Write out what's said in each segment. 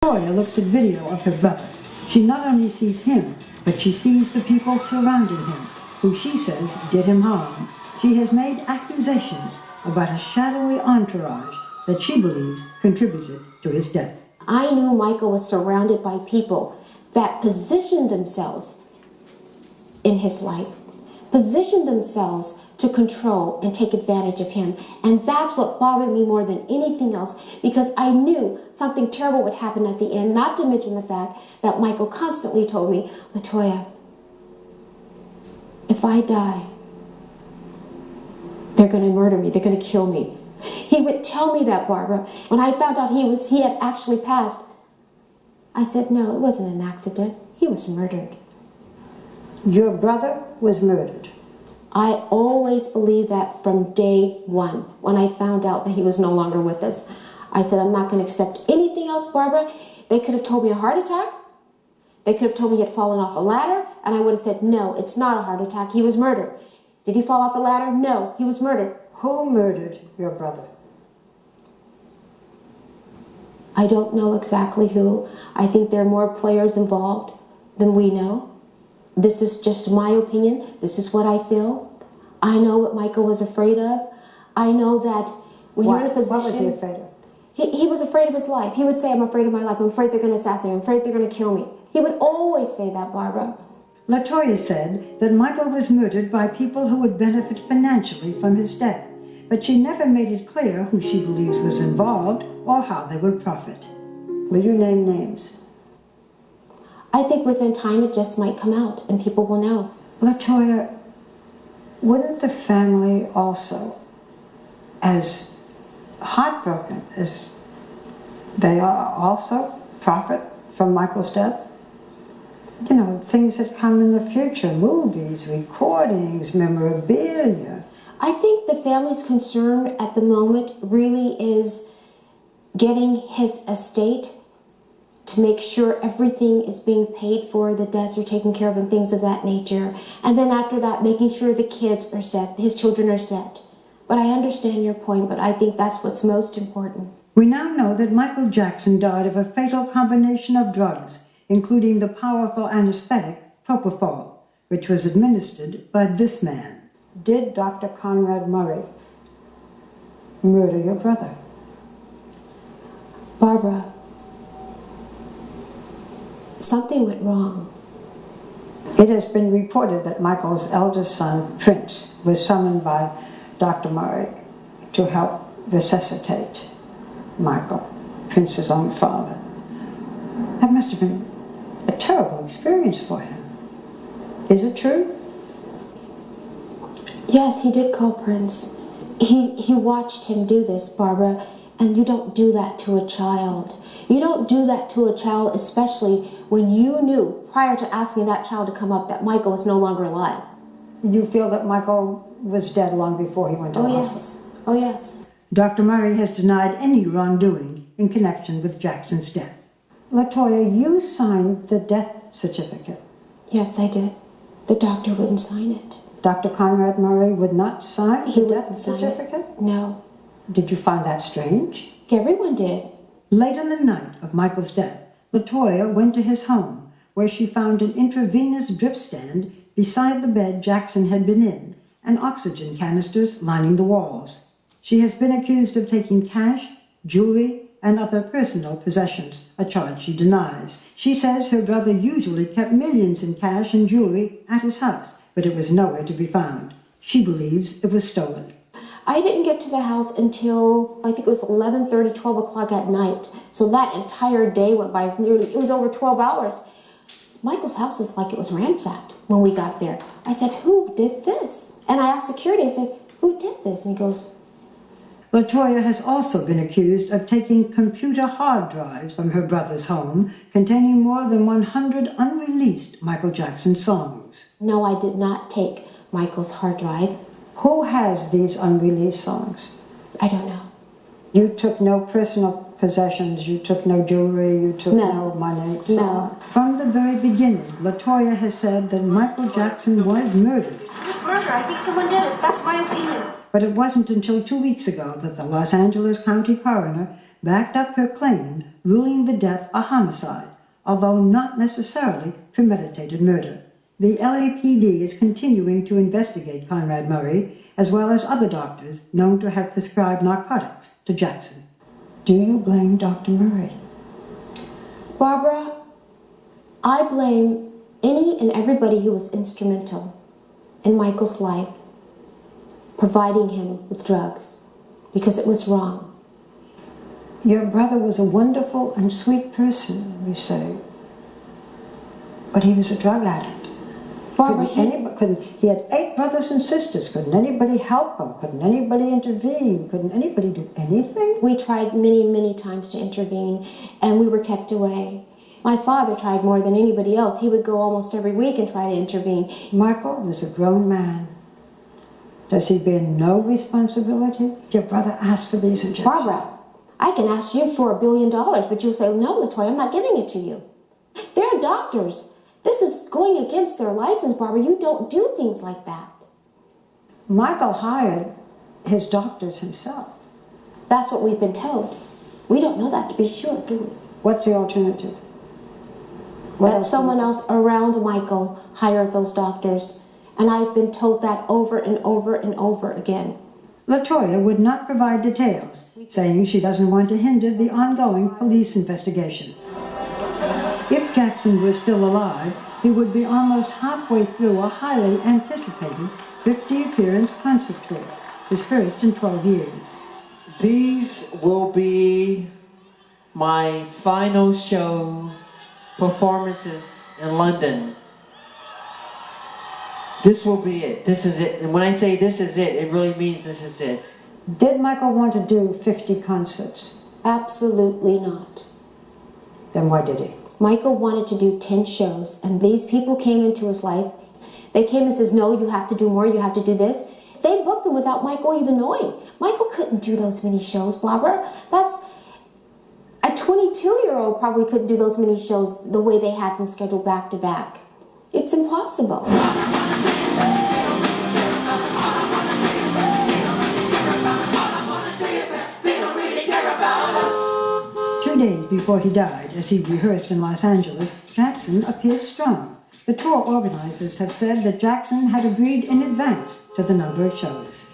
LaToya looks at video of her brother. She not only sees him, but she sees the people surrounding him, who she says did him harm. She has made accusations about a shadowy entourage that she believes contributed to his death. I knew Michael was surrounded by people that positioned themselves in his life, positioned themselves to control and take advantage of him. And that's what bothered me more than anything else, because I knew something terrible would happen at the end, not to mention the fact that Michael constantly told me, LaToya, if I die, they're going to murder me, they're going to kill me. He would tell me that, Barbara. When I found out he had actually passed, I said, no, it wasn't an accident. He was murdered. Your brother was murdered. I always believed that from day one, when I found out that he was no longer with us. I said, I'm not going to accept anything else, Barbara. They could have told me a heart attack. They could have told me he had fallen off a ladder, and I would have said, no, it's not a heart attack. He was murdered. Did he fall off a ladder? No, he was murdered. Who murdered your brother? I don't know exactly who. I think there are more players involved than we know. This is just my opinion. This is what I feel. I know what Michael was afraid of. I know that when you're in a position... What was he afraid of? He was afraid of his life. He would say, I'm afraid of my life. I'm afraid they're going to assassinate me. I'm afraid they're going to kill me. He would always say that, Barbara. LaToya said that Michael was murdered by people who would benefit financially from his death, but she never made it clear who she believes was involved or how they would profit. Will you name names? I think within time it just might come out and people will know. LaToya, wouldn't the family also, as heartbroken as they are, also profit from Michael's death? You know, things that come in the future, movies, recordings, memorabilia. I think the family's concern at the moment really is getting his estate to make sure everything is being paid for, the debts are taken care of and things of that nature. And then after that, making sure the kids are set, his children are set. But I understand your point, but I think that's what's most important. We now know that Michael Jackson died of a fatal combination of drugs, including the powerful anesthetic propofol, which was administered by this man. Did Dr. Conrad Murray murder your brother? Barbara, something went wrong. It has been reported that Michael's eldest son, Prince, was summoned by Dr. Murray to help resuscitate Michael, Prince's own father. That must have been a terrible experience for him. Is it true? Yes, he did call Prince. He watched him do this, Barbara, and you don't do that to a child. You don't do that to a child, especially when you knew, prior to asking that child to come up, that Michael was no longer alive. You feel that Michael was dead long before he went to the hospital? Yes. Oh, yes. Dr. Murray has denied any wrongdoing in connection with Jackson's death. LaToya, you signed the death certificate. Yes, I did. The doctor wouldn't sign it. Dr. Conrad Murray would not sign He the wouldn't death sign certificate? it. No. Did you find that strange? Everyone did. Late on the night of Michael's death, LaToya went to his home, where she found an intravenous drip stand beside the bed Jackson had been in, and oxygen canisters lining the walls. She has been accused of taking cash, jewelry, and other personal possessions, a charge she denies. She says her brother usually kept millions in cash and jewelry at his house, but it was nowhere to be found. She believes it was stolen. I didn't get to the house until, I think it was 11:30, 12 o'clock at night. So that entire day went by. It was over 12 hours. Michael's house was like it was ransacked when we got there. I said, who did this? And I asked security, I said, who did this? And he goes... LaToya has also been accused of taking computer hard drives from her brother's home containing more than 100 unreleased Michael Jackson songs. No, I did not take Michael's hard drive. Who has these unreleased songs? I don't know. You took no personal possessions, you took no jewelry, you took no money? No. From the very beginning, LaToya has said that Michael Jackson was murdered. It's murder. I think someone did it. That's my opinion. But it wasn't until 2 weeks ago that the Los Angeles County coroner backed up her claim, ruling the death a homicide, although not necessarily premeditated murder. The LAPD is continuing to investigate Conrad Murray, as well as other doctors known to have prescribed narcotics to Jackson. Do you blame Dr. Murray? Barbara, I blame any and everybody who was instrumental in Michael's life, providing him with drugs, because it was wrong. Your brother was a wonderful and sweet person, you say, but he was a drug addict. Barbara, He had 8 brothers and sisters. Couldn't anybody help him? Couldn't anybody intervene? Couldn't anybody do anything? we tried many, many times to intervene, and we were kept away. My father tried more than anybody else. He would go almost every week and try to intervene. Michael was a grown man. Does he bear no responsibility? Your brother asked for these injections. Barbara, I can ask you for $1 billion, but you'll say, no, LaToya, I'm not giving it to you. They're doctors. This is going against their license, Barbara. You don't do things like that. Michael hired his doctors himself. That's what we've been told. We don't know that to be sure, do we? What's the alternative? That someone else around Michael hired those doctors. And I've been told that over and over and over again. LaToya would not provide details, saying she doesn't want to hinder the ongoing police investigation. If Jackson were still alive, he would be almost halfway through a highly anticipated 50-appearance concert tour, his first in 12 years. These will be my final show performances in London. This will be it. This is it. And when I say this is it, it really means this is it. Did Michael want to do 50 concerts? Absolutely not. Then why did he? Michael wanted to do 10 shows, and these people came into his life. They came and says, no, you have to do more, you have to do this. They booked them without Michael even knowing. Michael couldn't do those many shows, Barbara. That's a 22-year-old probably couldn't do those many shows the way they had them scheduled back to back. It's impossible. 2 days before he died, as he rehearsed in Los Angeles, Jackson appeared strong. The tour organizers have said that Jackson had agreed in advance to the number of shows.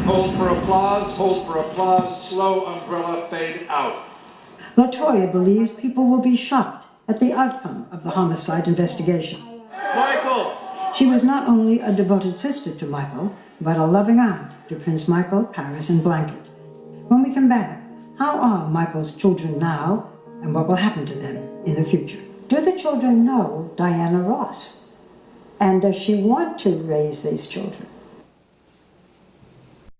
Hold for applause, slow umbrella fade out. LaToya believes people will be shocked at the outcome of the homicide investigation. Michael! She was not only a devoted sister to Michael, but a loving aunt to Prince Michael, Paris, and Blanket. When we come back, how are Michael's children now, and what will happen to them in the future? Do the children know Diana Ross? And does she want to raise these children?